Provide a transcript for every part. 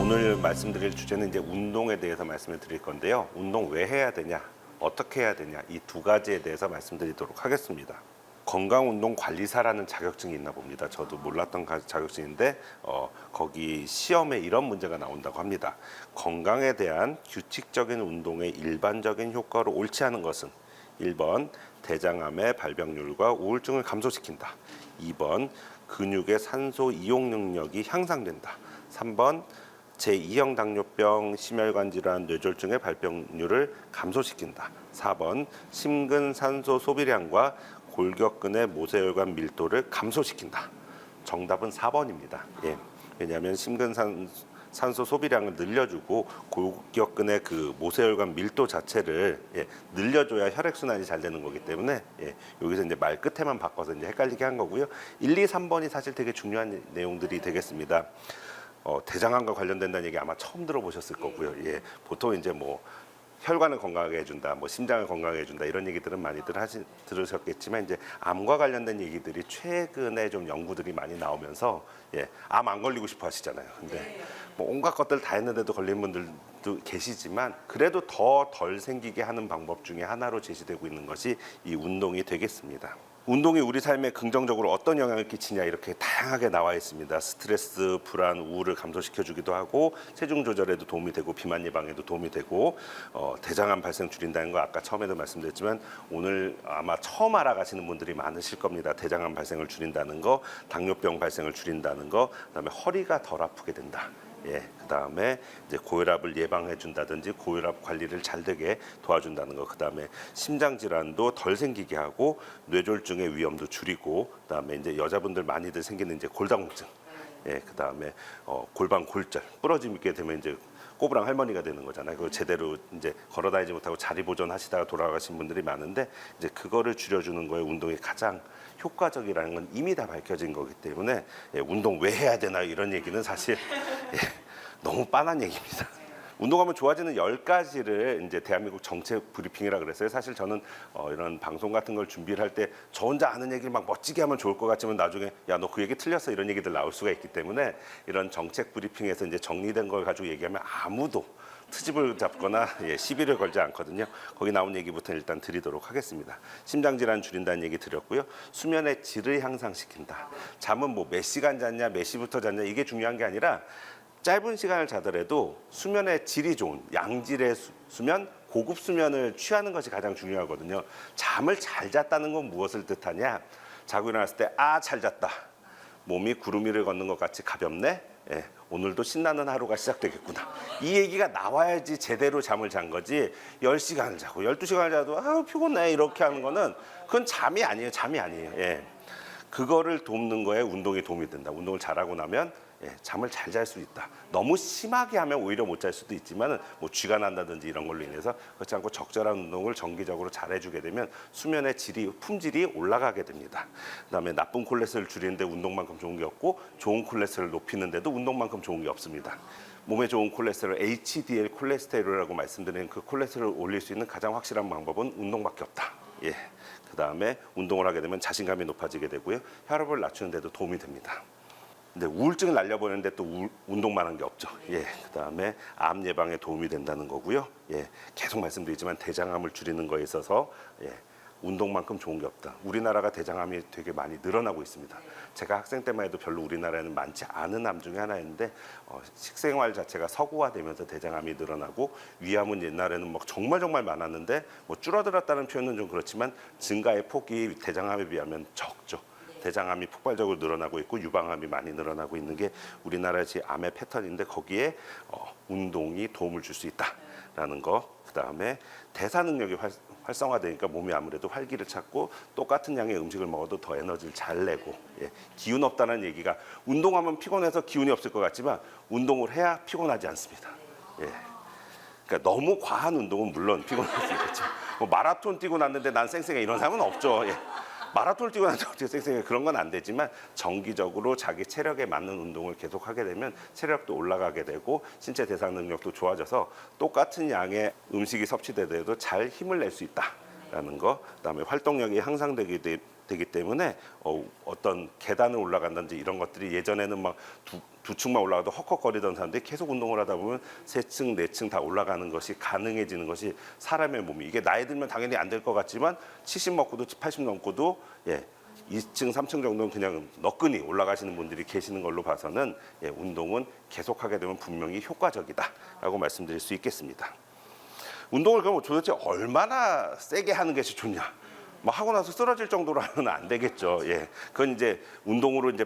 오늘 말씀드릴 주제는 이제 운동에 대해서 말씀을 드릴 건데요. 운동 왜 해야 되냐, 어떻게 해야 되냐, 이 두 가지에 대해서 말씀드리도록 하겠습니다. 건강운동관리사라는 자격증이 있나 봅니다. 저도 몰랐던 자격증인데 거기 시험에 이런 문제가 나온다고 합니다. 건강에 대한 규칙적인 운동의 일반적인 효과로 옳지 않은 것은 1번 대장암의 발병률과 우울증을 감소시킨다. 2번 근육의 산소 이용 능력이 향상된다. 3번 제2형 당뇨병, 심혈관 질환, 뇌졸중의 발병률을 감소시킨다. 4번 심근산소 소비량과 골격근의 모세혈관 밀도를 감소시킨다. 정답은 4번입니다. 예. 왜냐하면 심근산소 소비량을 늘려주고 골격근의 그 모세혈관 밀도 자체를 늘려줘야 혈액순환이 잘 되는 거기 때문에 여기서 이제 말 끝에만 바꿔서 이제 헷갈리게 한 거고요. 1, 2, 3번이 사실 되게 중요한 내용들이 되겠습니다. 대장암과 관련된다는 얘기 아마 처음 들어보셨을 거고요. 보통 이제 뭐 혈관을 건강하게 해준다, 뭐 심장을 건강하게 해준다 이런 얘기들은 많이들 들으셨겠지만 이제 암과 관련된 얘기들이 최근에 좀 연구들이 많이 나오면서 암 안 걸리고 싶어 하시잖아요. 근데 뭐 온갖 것들 다 했는데도 걸린 분들도 계시지만 그래도 더 덜 생기게 하는 방법 중에 하나로 제시되고 있는 것이 이 운동이 되겠습니다. 운동이 우리 삶에 긍정적으로 어떤 영향을 끼치냐 이렇게 다양하게 나와 있습니다. 스트레스, 불안, 우울을 감소시켜주기도 하고 체중 조절에도 도움이 되고 비만 예방에도 도움이 되고 대장암 발생 줄인다는 거 아까 처음에도 말씀드렸지만 오늘 아마 처음 알아가시는 분들이 많으실 겁니다. 대장암 발생을 줄인다는 거, 당뇨병 발생을 줄인다는 거, 그다음에 허리가 덜 아프게 된다. 그다음에 이제 고혈압을 예방해 준다든지 고혈압 관리를 잘 되게 도와준다는 거. 그다음에 심장 질환도 덜 생기게 하고 뇌졸중의 위험도 줄이고 그다음에 이제 여자분들 많이들 생기는 이제 골다공증. 그다음에 골반 골절 부러지게 되면 이제 꼬부랑 할머니가 되는 거잖아요. 그걸 제대로 이제 걸어다니지 못하고 자리 보존하시다가 돌아가신 분들이 많은데 이제 그거를 줄여주는 거에 운동이 가장 효과적이라는 건 이미 다 밝혀진 거기 때문에 운동 왜 해야 되나 이런 얘기는 사실 너무 뻔한 얘기입니다. 운동하면 좋아지는 10가지를 이제 대한민국 정책 브리핑이라 그랬어요. 사실 저는 이런 방송 같은 걸 준비를 할 때 저 혼자 아는 얘기를 막 멋지게 하면 좋을 것 같지만 나중에 야, 너 그 얘기 틀렸어 이런 얘기들 나올 수가 있기 때문에 이런 정책 브리핑에서 이제 정리된 걸 가지고 얘기하면 아무도 트집을 잡거나 시비를 걸지 않거든요. 거기 나온 얘기부터 일단 드리도록 하겠습니다. 심장질환 줄인다는 얘기 드렸고요. 수면의 질을 향상시킨다. 잠은 뭐 몇 시간 잤냐, 몇 시부터 잤냐 이게 중요한 게 아니라 짧은 시간을 자더라도 수면의 질이 좋은 양질의 수면, 고급 수면을 취하는 것이 가장 중요하거든요. 잠을 잘 잤다는 건 무엇을 뜻하냐? 자고 일어났을 때 잘 잤다. 몸이 구름 위를 걷는 것 같이 가볍네. 오늘도 신나는 하루가 시작되겠구나. 이 얘기가 나와야지 제대로 잠을 잔 거지 10시간을 자고 12시간을 자도 피곤해 이렇게 하는 거는 그건 잠이 아니에요. 잠이 아니에요. 그거를 돕는 거에 운동이 도움이 된다. 운동을 잘하고 나면 잠을 잘 잘 수 있다. 너무 심하게 하면 오히려 못 잘 수도 있지만 뭐 쥐가 난다든지 이런 걸로 인해서 그렇지 않고 적절한 운동을 정기적으로 잘 해주게 되면 수면의 품질이 올라가게 됩니다. 그다음에 나쁜 콜레스테롤 줄이는데 운동만큼 좋은 게 없고 좋은 콜레스테롤 높이는데도 운동만큼 좋은 게 없습니다. 몸에 좋은 콜레스테롤, HDL 콜레스테롤이라고 말씀드린 그 콜레스테롤을 올릴 수 있는 가장 확실한 방법은 운동밖에 없다. 그다음에 운동을 하게 되면 자신감이 높아지게 되고요. 혈압을 낮추는 데도 도움이 됩니다. 근데 우울증을 날려버리는데 또 운동만 한 게 없죠. 그다음에 암 예방에 도움이 된다는 거고요. 계속 말씀드리지만 대장암을 줄이는 거에 있어서 운동만큼 좋은 게 없다. 우리나라가 대장암이 되게 많이 늘어나고 있습니다. 제가 학생 때만 해도 별로 우리나라에는 많지 않은 암 중에 하나였는데 식생활 자체가 서구화되면서 대장암이 늘어나고 위암은 옛날에는 뭐 정말 많았는데 뭐 줄어들었다는 표현은 좀 그렇지만 증가의 폭이 대장암에 비하면 적죠. 대장암이 폭발적으로 늘어나고 있고 유방암이 많이 늘어나고 있는 게 우리나라의 암의 패턴인데 거기에 운동이 도움을 줄 수 있다라는 거. 그다음에 대사 능력이 활성화되니까 몸이 아무래도 활기를 찾고 똑같은 양의 음식을 먹어도 더 에너지를 잘 내고 기운 없다는 얘기가 운동하면 피곤해서 기운이 없을 것 같지만 운동을 해야 피곤하지 않습니다. 그러니까 너무 과한 운동은 물론 피곤할 수 있겠죠. 뭐 마라톤 뛰고 났는데 난 쌩쌩해 이런 사람은 없죠. 마라톤을 뛰고 나서 어떻게 쌩쌩해 그런 건 안 되지만 정기적으로 자기 체력에 맞는 운동을 계속 하게 되면 체력도 올라가게 되고 신체 대사 능력도 좋아져서 똑같은 양의 음식이 섭취되더라도 잘 힘을 낼 수 있다라는 거. 그다음에 활동력이 향상되게 되기 때문에 어떤 계단을 올라간다든지 이런 것들이 예전에는 막 두 층만 올라가도 헉헉거리던 사람들이 계속 운동을 하다 보면 세 층, 네 층 다 올라가는 것이 가능해지는 것이 사람의 몸이 이게 나이 들면 당연히 안 될 것 같지만 70 먹고도 80 넘고도 2층, 3층 정도는 그냥 너끈히 올라가시는 분들이 계시는 걸로 봐서는 운동은 계속하게 되면 분명히 효과적이다라고 말씀드릴 수 있겠습니다. 운동을 그럼 도대체 얼마나 세게 하는 것이 좋냐? 뭐 하고 나서 쓰러질 정도로 하면 안 되겠죠. 그건 이제 운동으로 이제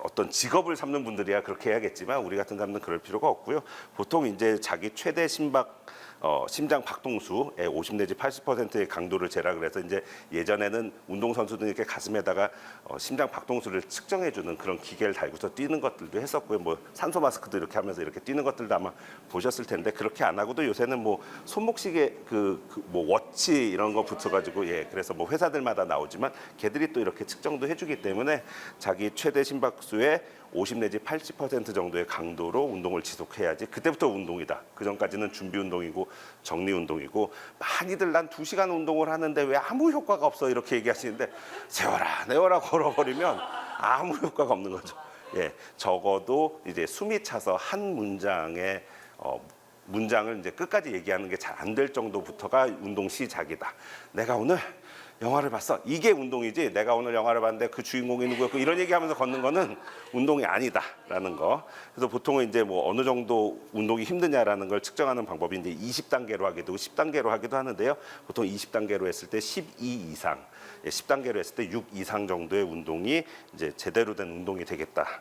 어떤 직업을 삼는 분들이야 그렇게 해야겠지만 우리 같은 사람은 그럴 필요가 없고요. 보통 이제 자기 최대 심장 박동수의 50 내지 80%의 강도를 재라 그래서 이제 예전에는 운동 선수들이 이렇게 가슴에다가 심장 박동수를 측정해 주는 그런 기계를 달고서 뛰는 것들도 했었고요. 뭐 산소 마스크도 이렇게 하면서 이렇게 뛰는 것들도 아마 보셨을 텐데 그렇게 안 하고도 요새는 뭐 손목시계 뭐 워치 이런 거 붙여가지고 그래서 뭐 회사들마다 나오지만 걔들이 또 이렇게 측정도 해주기 때문에 자기 최대 심박수의 50 내지 80% 정도의 강도로 운동을 지속해야지 그때부터 운동이다. 그 전까지는 준비 운동이고 정리 운동이고 많이들 난 2시간 운동을 하는데 왜 아무 효과가 없어 이렇게 얘기하시는데 세워라 내워라 걸어버리면 아무 효과가 없는 거죠. 적어도 이제 숨이 차서 한 문장에 문장을 이제 끝까지 얘기하는 게 잘 안 될 정도부터가 운동 시작이다. 내가 오늘 영화를 봤어. 이게 운동이지. 내가 오늘 영화를 봤는데 그 주인공이 누구였고 이런 얘기하면서 걷는 거는 운동이 아니다라는 거. 그래서 보통은 이제 뭐 어느 정도 운동이 힘드냐라는 걸 측정하는 방법이 이제 20단계로 하기도 하고 10단계로 하기도 하는데요. 보통 20단계로 했을 때 12 이상, 10단계로 했을 때 6 이상 정도의 운동이 이제 제대로 된 운동이 되겠다.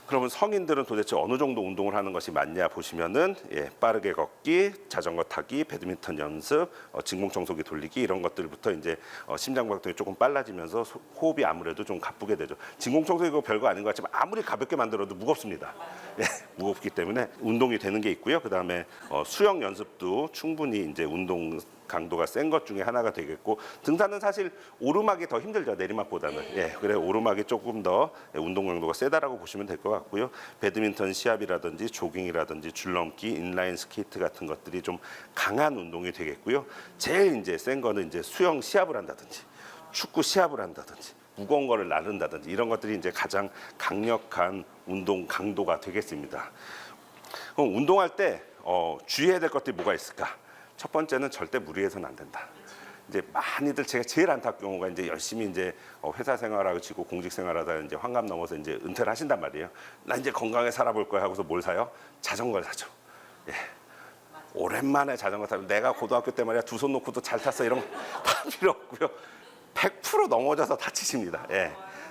그러면 성인들은 도대체 어느 정도 운동을 하는 것이 맞냐 보시면은 빠르게 걷기, 자전거 타기, 배드민턴 연습, 진공청소기 돌리기 이런 것들부터 이제 심장박동이 조금 빨라지면서 호흡이 아무래도 좀 가쁘게 되죠. 진공청소기가 별거 아닌 것 같지만 아무리 가볍게 만들어도 무겁습니다. 무겁기 때문에 운동이 되는 게 있고요. 그 다음에 수영 연습도 충분히 이제 운동 강도가 센 것 중에 하나가 되겠고 등산은 사실 오르막이 더 힘들죠 내리막보다는. 그래 오르막이 조금 더 운동 강도가 세다라고 보시면 될 것 같고요. 배드민턴 시합이라든지 조깅이라든지 줄넘기, 인라인 스케이트 같은 것들이 좀 강한 운동이 되겠고요. 제일 이제 센 거는 이제 수영 시합을 한다든지 축구 시합을 한다든지 무거운 거를 나른다든지 이런 것들이 이제 가장 강력한 운동 강도가 되겠습니다. 그럼 운동할 때 주의해야 될 것들이 뭐가 있을까? 첫 번째는 절대 무리해서는 안 된다. 이제 많이들 제가 제일 안타까운 경우가 이제 열심히 이제 회사 생활하고 지고 공직 생활하다 이제 환갑 넘어서 이제 은퇴를 하신단 말이에요. 나 이제 건강하게 살아볼 거야 하고서 뭘 사요? 자전거를 사죠. 오랜만에 자전거 타면 내가 고등학교 때 말이야 두 손 놓고도 잘 탔어 이런 거 다 필요 없고요. 100% 넘어져서 다치십니다.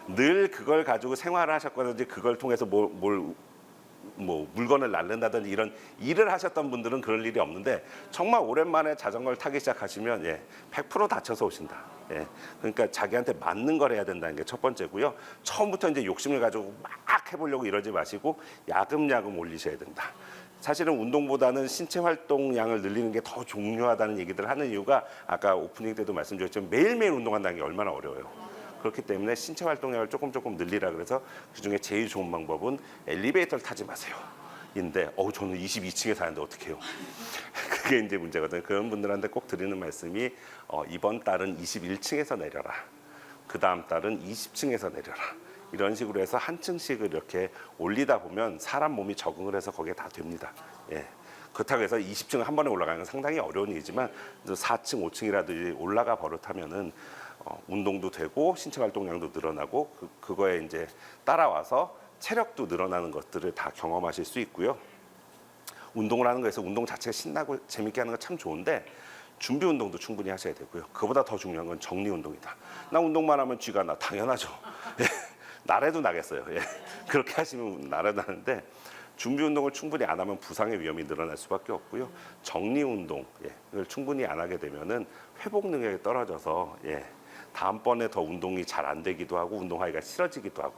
늘 그걸 가지고 생활을 하셨거든요. 그걸 통해서 뭐 물건을 날른다든지 이런 일을 하셨던 분들은 그럴 일이 없는데 정말 오랜만에 자전거를 타기 시작하시면 100% 다쳐서 오신다. 그러니까 자기한테 맞는 걸 해야 된다는 게 첫 번째고요. 처음부터 이제 욕심을 가지고 막 해보려고 이러지 마시고 야금야금 올리셔야 된다. 사실은 운동보다는 신체 활동량을 늘리는 게 더 중요하다는 얘기들 하는 이유가 아까 오프닝 때도 말씀드렸지만 매일매일 운동한다는 게 얼마나 어려워요. 그렇기 때문에 신체 활동량을 조금 늘리라 그래서 그중에 제일 좋은 방법은 엘리베이터를 타지 마세요. 인데 저는 22층에 사는데 어떻게 해요? 그게 이제 문제거든요. 그런 분들한테 꼭 드리는 말씀이 이번 달은 21층에서 내려라. 그 다음 달은 20층에서 내려라. 이런 식으로 해서 한 층씩 이렇게 올리다 보면 사람 몸이 적응을 해서 거기에 다 됩니다. 그렇다고 해서 20층을 한 번에 올라가는 건 상당히 어려운 일이지만 4층, 5층이라도 올라가 버릇하면은 운동도 되고 신체 활동량도 늘어나고 그거에 이제 따라와서 체력도 늘어나는 것들을 다 경험하실 수 있고요. 운동을 하는 거에서 운동 자체가 신나고 재밌게 하는 거 참 좋은데 준비 운동도 충분히 하셔야 되고요. 그보다 더 중요한 건 정리 운동이다. 나 운동만 하면 쥐가 나 당연하죠. 나래도 나겠어요. 그렇게 하시면 나래도 나는데 준비 운동을 충분히 안 하면 부상의 위험이 늘어날 수밖에 없고요. 정리 운동을 충분히 안 하게 되면은 회복 능력이 떨어져서 다음번에 더 운동이 잘 안 되기도 하고 운동하기가 싫어지기도 하고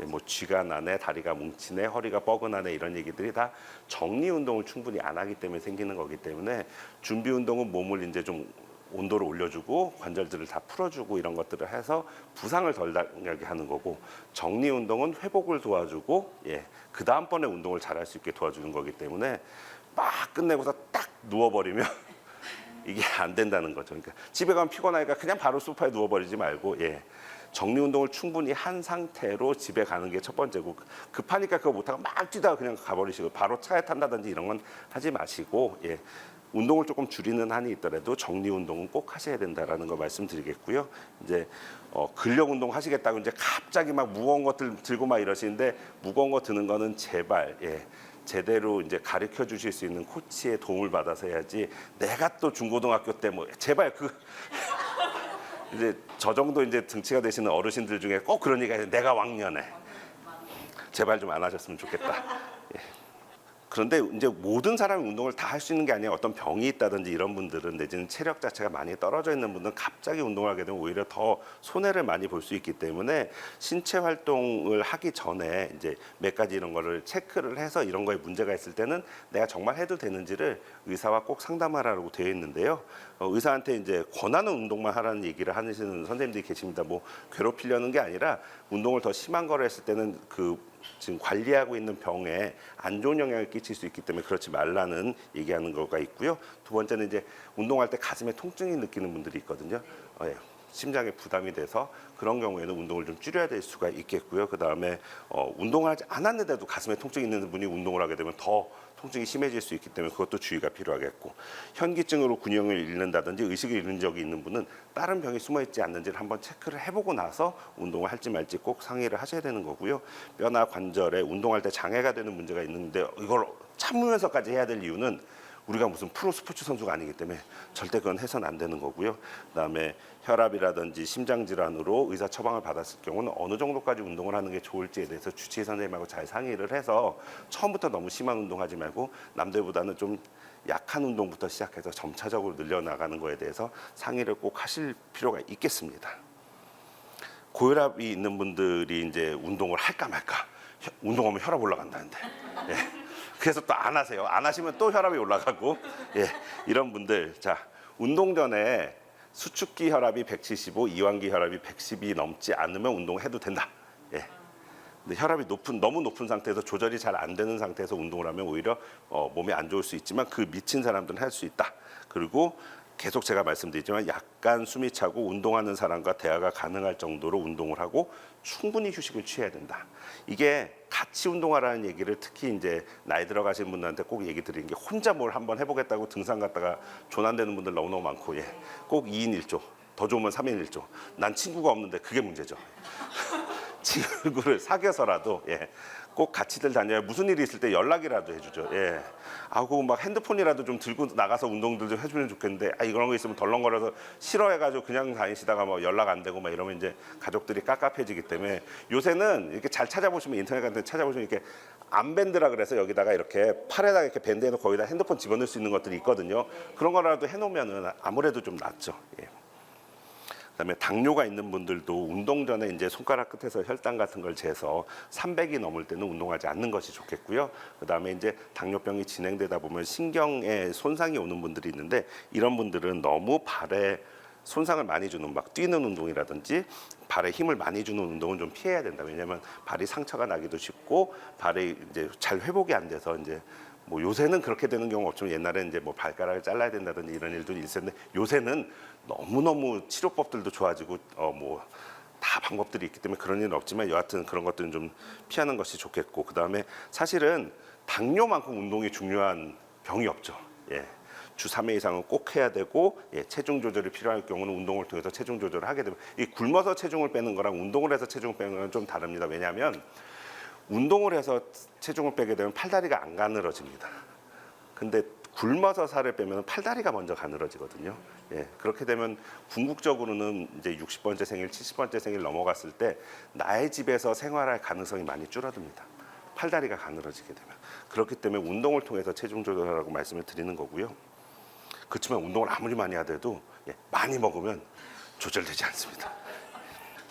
뭐 쥐가 나네, 다리가 뭉치네, 허리가 뻐근하네 이런 얘기들이 다 정리 운동을 충분히 안 하기 때문에 생기는 거기 때문에 준비 운동은 몸을 이제 좀 온도를 올려주고 관절들을 다 풀어주고 이런 것들을 해서 부상을 덜 당하게 하는 거고 정리 운동은 회복을 도와주고 그 다음번에 운동을 잘할 수 있게 도와주는 거기 때문에 막 끝내고서 딱 누워버리면 이게 안 된다는 거죠. 그러니까 집에 가면 피곤하니까 그냥 바로 소파에 누워버리지 말고 정리 운동을 충분히 한 상태로 집에 가는 게 첫 번째고, 급하니까 그거 못하고 막 뛰다가 그냥 가버리시고 바로 차에 탄다든지 이런 건 하지 마시고 운동을 조금 줄이는 한이 있더라도 정리 운동은 꼭 하셔야 된다라는 거 말씀드리겠고요. 이제 근력 운동 하시겠다고 이제 갑자기 막 무거운 것들 들고 막 이러시는데, 무거운 거 드는 거는 제발 제대로 이제 가르쳐 주실 수 있는 코치의 도움을 받아서 해야지, 내가 또 중고등학교 때 뭐 제발 이제 저 정도 이제 등치가 되시는 어르신들 중에 꼭 그런 얘기가 있어요. 내가 왕년에. 제발 좀 안 하셨으면 좋겠다. 그런데 이제 모든 사람이 운동을 다 할 수 있는 게 아니라, 어떤 병이 있다든지 이런 분들은, 내지는 체력 자체가 많이 떨어져 있는 분들은 갑자기 운동을 하게 되면 오히려 더 손해를 많이 볼 수 있기 때문에, 신체 활동을 하기 전에 이제 몇 가지 이런 거를 체크를 해서 이런 거에 문제가 있을 때는 내가 정말 해도 되는지를 의사와 꼭 상담하라고 되어 있는데요. 의사한테 이제 권하는 운동만 하라는 얘기를 하시는 선생님들이 계십니다. 뭐 괴롭히려는 게 아니라, 운동을 더 심한 거를 했을 때는 지금 관리하고 있는 병에 안 좋은 영향을 끼칠 수 있기 때문에 그렇지 말라는 얘기하는 거가 있고요. 두 번째는 이제 운동할 때 가슴에 통증이 느끼는 분들이 있거든요. 심장에 부담이 돼서 그런 경우에는 운동을 좀 줄여야 될 수가 있겠고요. 그 다음에 운동을 하지 않았는데도 가슴에 통증이 있는 분이 운동을 하게 되면 더 통증이 심해질 수 있기 때문에 그것도 주의가 필요하겠고, 현기증으로 근육을 잃는다든지 의식을 잃는 적이 있는 분은 다른 병이 숨어있지 않는지를 한번 체크를 해보고 나서 운동을 할지 말지 꼭 상의를 하셔야 되는 거고요. 뼈나 관절에 운동할 때 장애가 되는 문제가 있는데 이걸 참으면서까지 해야 될 이유는, 우리가 무슨 프로 스포츠 선수가 아니기 때문에 절대 그건 해서는 안 되는 거고요. 그다음에 혈압이라든지 심장 질환으로 의사 처방을 받았을 경우는 어느 정도까지 운동을 하는 게 좋을지에 대해서 주치의 선생님하고 잘 상의를 해서, 처음부터 너무 심한 운동하지 말고 남들보다는 좀 약한 운동부터 시작해서 점차적으로 늘려나가는 거에 대해서 상의를 꼭 하실 필요가 있겠습니다. 고혈압이 있는 분들이 이제 운동을 할까 말까, 운동하면 혈압 올라간다는데 그래서 또 안 하세요. 안 하시면 또 혈압이 올라가고 이런 분들, 자, 운동 전에 수축기 혈압이 175, 이완기 혈압이 110이 넘지 않으면 운동해도 된다. 근데 혈압이 너무 높은 상태에서 조절이 잘 안 되는 상태에서 운동을 하면 오히려 몸에 안 좋을 수 있지만, 그 미친 사람들은 할 수 있다. 그리고 계속 제가 말씀드리지만, 약간 숨이 차고 운동하는 사람과 대화가 가능할 정도로 운동을 하고 충분히 휴식을 취해야 된다. 이게 같이 운동하라는 얘기를 특히 이제 나이 들어가신 분들한테 꼭 얘기 드리는 게, 혼자 뭘 한번 해보겠다고 등산 갔다가 조난되는 분들 너무너무 많고, 꼭 2인 1조, 더 좋으면 3인 1조. 난 친구가 없는데 그게 문제죠. 친구를 사귀어서라도 꼭 같이들 다녀야 무슨 일이 있을 때 연락이라도 해주죠. 하고 막 핸드폰이라도 좀 들고 나가서 운동들 좀 해주면 좋겠는데, 이런 거 있으면 덜렁거려서 싫어해가지고 그냥 다니시다가 뭐 연락 안 되고 막 이러면 이제 가족들이 깝깝해지기 때문에, 요새는 이렇게 잘 찾아보시면, 인터넷 같은 데 찾아보시면 이렇게 암밴드라 그래서 여기다가 이렇게 팔에다가 이렇게 밴드 해놓고 거기다 핸드폰 집어넣을 수 있는 것들이 있거든요. 그런 거라도 해놓으면은 아무래도 좀 낫죠. 그다음에 당뇨가 있는 분들도 운동 전에 이제 손가락 끝에서 혈당 같은 걸 재서 300이 넘을 때는 운동하지 않는 것이 좋겠고요. 그다음에 이제 당뇨병이 진행되다 보면 신경에 손상이 오는 분들이 있는데, 이런 분들은 너무 발에 손상을 많이 주는 막 뛰는 운동이라든지 발에 힘을 많이 주는 운동은 좀 피해야 된다. 왜냐하면 발이 상처가 나기도 쉽고 발이 이제 잘 회복이 안 돼서, 이제 뭐 요새는 그렇게 되는 경우 없지만 옛날에는 이제 뭐 발가락을 잘라야 된다든지 이런 일도 있었는데, 요새는 너무너무 치료법들도 좋아지고 뭐 다 방법들이 있기 때문에 그런 일은 없지만, 여하튼 그런 것들은 좀 피하는 것이 좋겠고, 그다음에 사실은 당뇨만큼 운동이 중요한 병이 없죠. 주 3회 이상은 꼭 해야 되고, 체중 조절이 필요할 경우는 운동을 통해서 체중 조절을 하게 되면, 이 굶어서 체중을 빼는 거랑 운동을 해서 체중을 빼는 거랑 좀 다릅니다. 왜냐하면 운동을 해서 체중을 빼게 되면 팔다리가 안 가늘어집니다. 근데 굶어서 살을 빼면 팔다리가 먼저 가늘어지거든요. 그렇게 되면 궁극적으로는 이제 60번째 생일, 70번째 생일 넘어갔을 때 나의 집에서 생활할 가능성이 많이 줄어듭니다. 팔다리가 가늘어지게 되면. 그렇기 때문에 운동을 통해서 체중 조절하라고 말씀을 드리는 거고요. 그렇지만 운동을 아무리 많이 하더라도 많이 먹으면 조절되지 않습니다.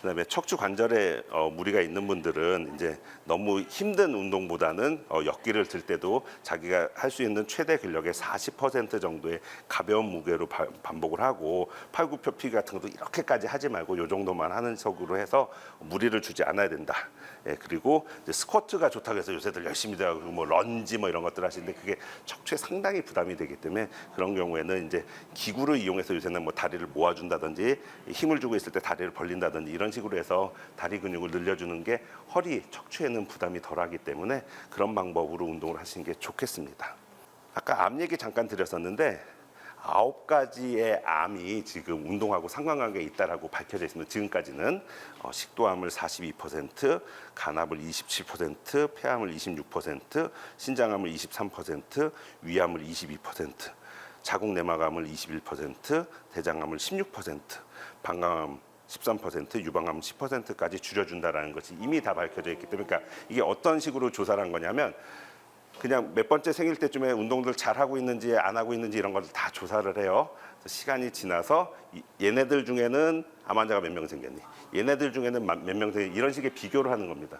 그다음에 척추 관절에 무리가 있는 분들은 이제 너무 힘든 운동보다는 역기를 들 때도 자기가 할 수 있는 최대 근력의 40% 정도의 가벼운 무게로 반복을 하고 팔굽혀펴기 같은 것도 이렇게까지 하지 말고 요 정도만 하는 식으로 해서 무리를 주지 않아야 된다. 예, 그리고 이제 스쿼트가 좋다고 해서 요새들 열심히 하고 뭐 런지 뭐 이런 것들 하시는데 그게 척추에 상당히 부담이 되기 때문에 그런 경우에는 이제 기구를 이용해서 요새는 뭐 다리를 모아준다든지 힘을 주고 있을 때 다리를 벌린다든지 이런 식으로 해서 다리 근육을 늘려주는 게 허리, 척추에는 부담이 덜하기 때문에 그런 방법으로 운동을 하시는 게 좋겠습니다. 아까 암 얘기 잠깐 드렸었는데 9가지의 암이 지금 운동하고 상관관계가 있다라고 밝혀져 있습니다. 지금까지는 식도암을 42%, 간암을 27%, 폐암을 26%, 신장암을 23%, 위암을 22%, 자궁내막암을 21%, 대장암을 16%, 방광암 13%, 유방암 10%까지 줄여준다라는 것이 이미 다 밝혀져 있기 때문에 그러니까 이게 어떤 식으로 조사를 한 거냐면 그냥 몇 번째 생일 때쯤에 운동들 잘 하고 있는지 안 하고 있는지 이런 걸 다 조사를 해요. 시간이 지나서 얘네들 중에는 암 환자가 몇 명 생겼니? 얘네들 중에는 몇 명 생겼니? 이런 식의 비교를 하는 겁니다.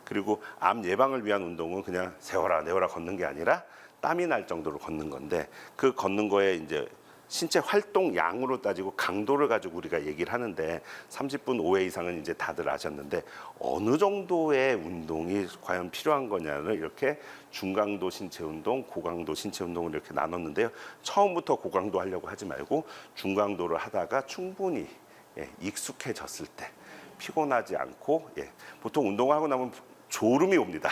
그리고 암 예방을 위한 운동은 그냥 세워라 내워라 걷는 게 아니라 땀이 날 정도로 걷는 건데 그 걷는 거에 이제 신체 활동 양으로 따지고 강도를 가지고 우리가 얘기를 하는데 30분 5회 이상은 이제 다들 아셨는데 어느 정도의 운동이 과연 필요한 거냐를 이렇게 중강도 신체 운동, 고강도 신체 운동을 이렇게 나눴는데요. 처음부터 고강도 하려고 하지 말고 중강도를 하다가 충분히 익숙해졌을 때 피곤하지 않고 보통 운동하고 나면 졸음이 옵니다.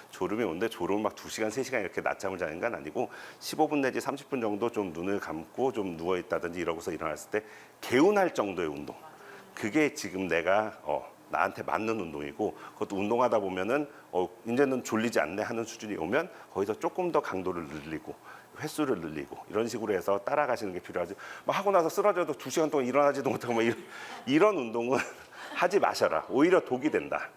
졸음이 오는데 졸음은 막 2시간, 3시간 이렇게 낮잠을 자는 건 아니고 15분 내지 30분 정도 좀 눈을 감고 좀 누워있다든지 이러고서 일어났을 때 개운할 정도의 운동. 그게 지금 내가 나한테 맞는 운동이고 그것도 운동하다 보면은 이제는 졸리지 않네 하는 수준이 오면 거기서 조금 더 강도를 늘리고 횟수를 늘리고 이런 식으로 해서 따라가시는 게 필요하죠. 막 하고 나서 쓰러져도 2시간 동안 일어나지도 못하고 뭐 이런 운동은 하지 마셔라. 오히려 독이 된다.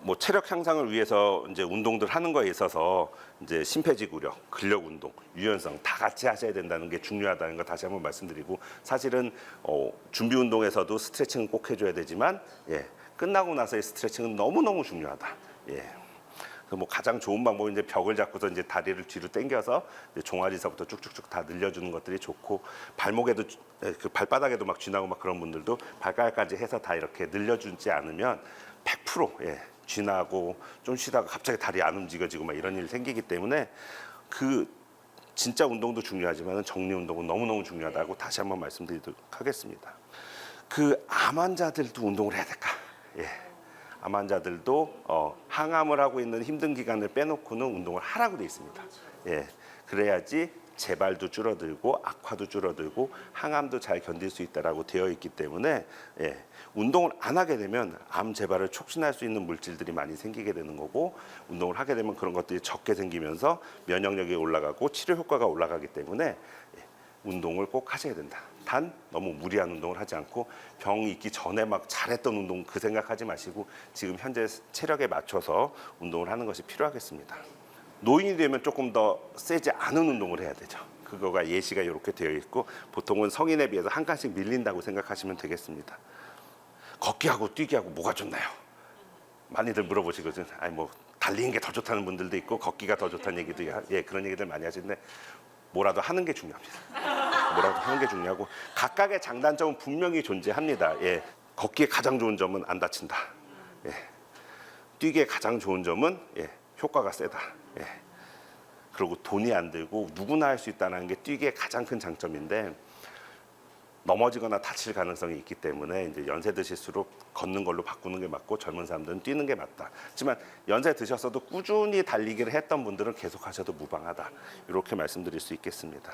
뭐 체력 향상을 위해서 이제 운동들 하는 거에 있어서 이제 심폐지구력, 근력 운동, 유연성 다 같이 하셔야 된다는 게 중요하다는 거 다시 한번 말씀드리고 사실은 준비 운동에서도 스트레칭은 꼭 해줘야 되지만 끝나고 나서의 스트레칭은 너무너무 중요하다. 그래서 뭐 가장 좋은 방법은 이제 벽을 잡고서 이제 다리를 뒤로 당겨서 종아리서부터 쭉쭉쭉 다 늘려주는 것들이 좋고 발목에도 그 발바닥에도 막 쥐나고 막 그런 분들도 발가락까지 해서 다 이렇게 늘려주지 않으면 100% 쥐나고 좀 쉬다가 갑자기 다리 안 움직여지고 막 이런 일이 생기기 때문에 그 진짜 운동도 중요하지만 정리 운동은 너무너무 중요하다고 다시 한번 말씀드리도록 하겠습니다. 그 암 환자들도 운동을 해야 될까? 암 환자들도 항암을 하고 있는 힘든 기간을 빼놓고는 운동을 하라고 돼 있습니다. 그래야지 재발도 줄어들고 악화도 줄어들고 항암도 잘 견딜 수 있다라고 되어 있기 때문에 운동을 안 하게 되면 암 재발을 촉진할 수 있는 물질들이 많이 생기게 되는 거고 운동을 하게 되면 그런 것들이 적게 생기면서 면역력이 올라가고 치료 효과가 올라가기 때문에 운동을 꼭 하셔야 된다. 단 너무 무리한 운동을 하지 않고 병이 있기 전에 막 잘했던 운동 그 생각하지 마시고 지금 현재 체력에 맞춰서 운동을 하는 것이 필요하겠습니다. 노인이 되면 조금 더 세지 않은 운동을 해야 되죠. 그거가 예시가 이렇게 되어 있고 보통은 성인에 비해서 한 칸씩 밀린다고 생각하시면 되겠습니다. 걷기하고 뛰기하고 뭐가 좋나요? 많이들 물어보시거든요. 아니 뭐 달리는 게 더 좋다는 분들도 있고 걷기가 더 좋다는 얘기도 그런 얘기들 많이 하시는데 뭐라도 하는 게 중요합니다. 뭐라도 하는 게 중요하고 각각의 장단점은 분명히 존재합니다. 걷기에 가장 좋은 점은 안 다친다. 뛰기에 가장 좋은 점은 효과가 세다. 그리고 돈이 안 들고 누구나 할 수 있다는 게 뛰기의 가장 큰 장점인데 넘어지거나 다칠 가능성이 있기 때문에 이제 연세 드실수록 걷는 걸로 바꾸는 게 맞고 젊은 사람들은 뛰는 게 맞다. 하지만 연세 드셨어도 꾸준히 달리기를 했던 분들은 계속 하셔도 무방하다. 이렇게 말씀드릴 수 있겠습니다.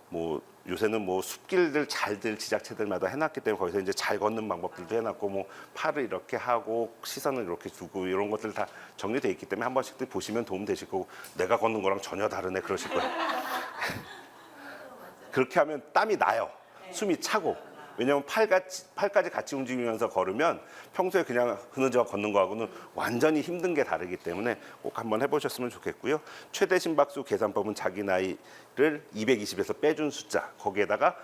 뭐 요새는 뭐 숲길들 잘들 지자체들마다 해놨기 때문에 거기서 이제 잘 걷는 방법들도 해놨고 뭐 팔을 이렇게 하고 시선을 이렇게 두고 이런 것들 다 정리돼 있기 때문에 한 번씩 보시면 도움 되실 거고 내가 걷는 거랑 전혀 다르네 그러실 거예요. 그렇게 하면 땀이 나요. 숨이 차고 왜냐하면 팔까지 같이 움직이면서 걸으면 평소에 그냥 흐느져 걷는 거하고는 완전히 힘든 게 다르기 때문에 꼭 한번 해보셨으면 좋겠고요. 최대 심박수 계산법은 자기 나이를 220에서 빼준 숫자 거기에다가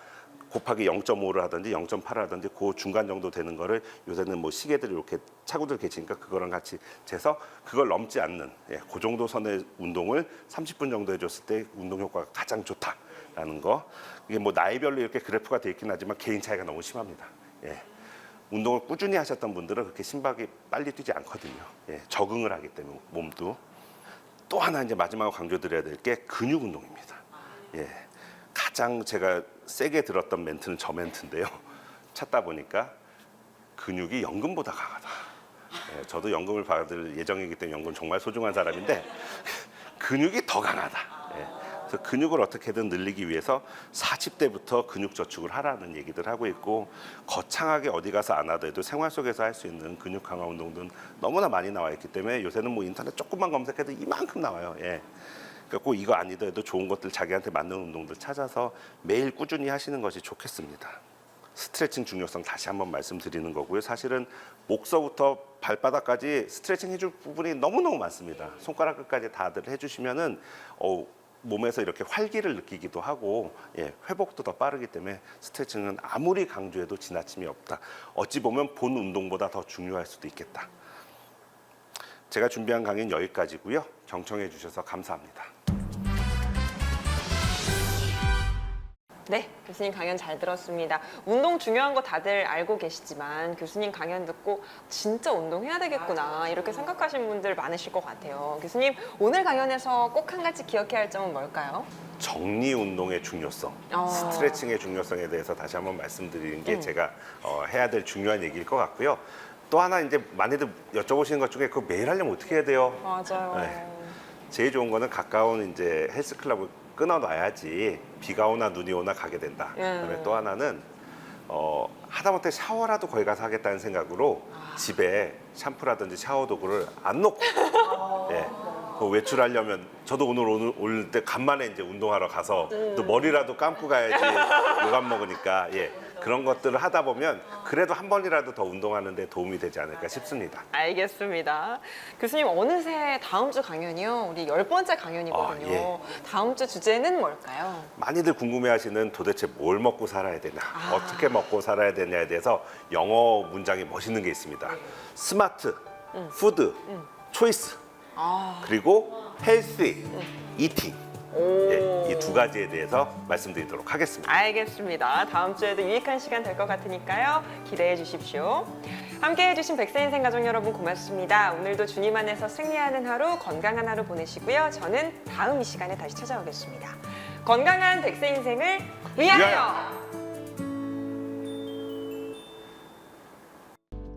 곱하기 0.5를 하든지 0.8을 하든지 그 중간 정도 되는 거를 요새는 뭐 시계들이 이렇게 차고들 계시니까 그거랑 같이 재서 그걸 넘지 않는 그 정도 선의 운동을 30분 정도 해줬을 때 운동 효과가 가장 좋다라는 거. 이게 뭐 나이별로 이렇게 그래프가 돼 있긴 하지만 개인 차이가 너무 심합니다. 운동을 꾸준히 하셨던 분들은 그렇게 심박이 빨리 뛰지 않거든요. 적응을 하기 때문에 몸도. 또 하나 이제 마지막으로 강조드려야 될 게 근육 운동입니다. 가장 제가 세게 들었던 멘트는 저 멘트인데요. 찾다 보니까 근육이 연금보다 강하다. 저도 연금을 받을 예정이기 때문에 연금 정말 소중한 사람인데 근육이 더 강하다. 그래서 근육을 어떻게든 늘리기 위해서 40대부터 근육 저축을 하라는 얘기들 하고 있고 거창하게 어디 가서 안 하더라도 생활 속에서 할 수 있는 근육 강화 운동들은 너무나 많이 나와 있기 때문에 요새는 뭐 인터넷 조금만 검색해도 이만큼 나와요. 그러니까 꼭 이거 아니더라도 좋은 것들 자기한테 맞는 운동들 찾아서 매일 꾸준히 하시는 것이 좋겠습니다. 스트레칭 중요성 다시 한번 말씀드리는 거고요. 사실은 목서부터 발바닥까지 스트레칭 해줄 부분이 너무너무 많습니다. 손가락 끝까지 다들 해주시면은 몸에서 이렇게 활기를 느끼기도 하고 회복도 더 빠르기 때문에 스트레칭은 아무리 강조해도 지나침이 없다. 어찌 보면 본 운동보다 더 중요할 수도 있겠다. 제가 준비한 강의는 여기까지고요. 경청해 주셔서 감사합니다. 네, 교수님 강연 잘 들었습니다. 운동 중요한 거 다들 알고 계시지만 교수님 강연 듣고 진짜 운동해야 되겠구나 이렇게 생각하시는 분들 많으실 것 같아요. 교수님 오늘 강연에서 꼭 한 가지 기억해야 할 점은 뭘까요? 정리 운동의 중요성, 스트레칭의 중요성에 대해서 다시 한번 말씀드리는 게 제가 해야 될 중요한 얘기일 것 같고요. 또 하나 이제 많이들 여쭤보시는 것 중에 그거 매일 하려면 어떻게 해야 돼요? 맞아요. 제일 좋은 거는 가까운 이제 헬스클럽을 끊어놔야지 비가 오나 눈이 오나 가게 된다. 그다음에 또 하나는 하다못해 샤워라도 거기 가서 하겠다는 생각으로 집에 샴푸라든지 샤워 도구를 안 놓고 그 외출하려면 저도 오늘 올 때 간만에 이제 운동하러 가서 또 머리라도 감고 가야지 요감 먹으니까 그런 것들을 하다 보면 그래도 한 번이라도 더 운동하는 데 도움이 되지 않을까 싶습니다. 알겠습니다. 교수님 어느새 다음 주 강연이요. 우리 10번째 강연이거든요. 다음 주 주제는 뭘까요? 많이들 궁금해하시는 도대체 뭘 먹고 살아야 되냐, 어떻게 먹고 살아야 되냐에 대해서 영어 문장이 멋있는 게 있습니다. 스마트, 푸드, 초이스, 그리고 헬시, 이팅. 이 두 가지에 대해서 말씀드리도록 하겠습니다. 알겠습니다. 다음 주에도 유익한 시간 될 것 같으니까요. 기대해 주십시오. 함께해 주신 백세인생 가족 여러분 고맙습니다. 오늘도 주님 안에서 승리하는 하루, 건강한 하루 보내시고요. 저는 다음 이 시간에 다시 찾아오겠습니다. 건강한 백세인생을 위하여!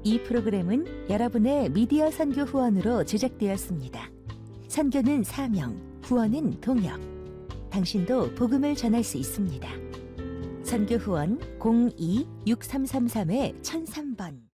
이 프로그램은 여러분의 미디어 선교 후원으로 제작되었습니다. 선교는 사명, 후원은 동역. 당신도 복음을 전할 수 있습니다. 선교 후원 02-6333-1003번